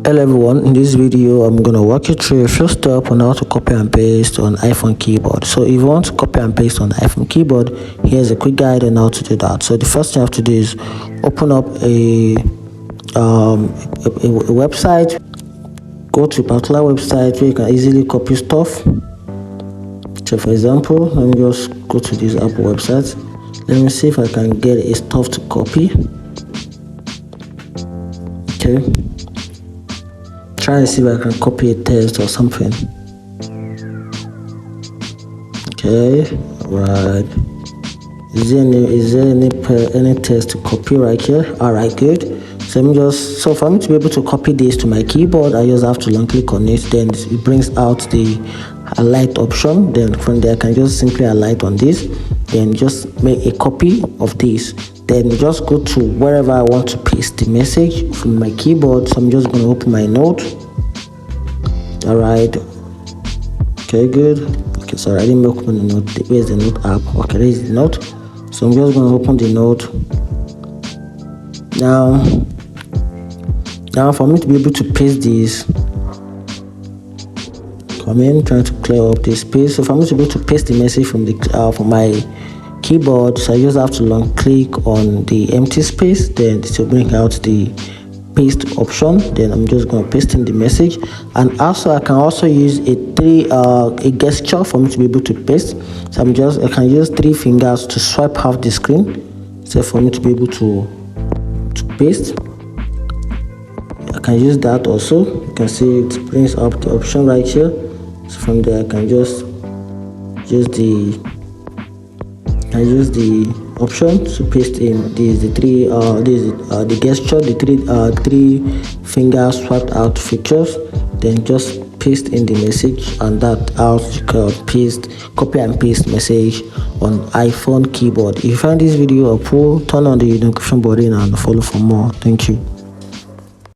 Hello everyone, in this video I'm going to walk you through a few steps on how to copy and paste on iPhone keyboard. So if you want to copy and paste on the iPhone keyboard, here's a quick guide on how to do that. So the first thing you have to do is open up a website. Go to a particular website where you can easily copy stuff. So for example, let me just go to this Apple website. Let me see if I can get a stuff to copy. Okay. Try to see if I can copy a text or something. Okay, right. Is there any text to copy right here? All right, good. So for me to be able to copy this to my keyboard, I just have to long click on it. Then it brings out the highlight option. Then from there, I can just simply highlight on this. Then just make a copy of this. Then just go to wherever I want to paste the message from my keyboard. So I'm just going to open my note. All right. Okay, good. Okay, sorry, I didn't open the note. Where's the note app? Okay, there is the note. So I'm just going to open the note. Now for me to be able to paste this, trying to clear up this space. So for me to be able to paste the message from my keyboard, so I just have to long click on the empty space, then to bring out the paste option. Then I'm just going to paste in the message, and also I can also use a gesture for me to be able to paste. So I can use 3 fingers to swipe half the screen, so for me to be able to paste. I can use that also. You can see it brings up the option right here. So from there I can just use the option to paste in the gesture, the 3 finger swiped out features. Then just paste in the message, and that how you can copy and paste message on iPhone keyboard. If you find this video helpful, turn on the notification button and follow for more. Thank you.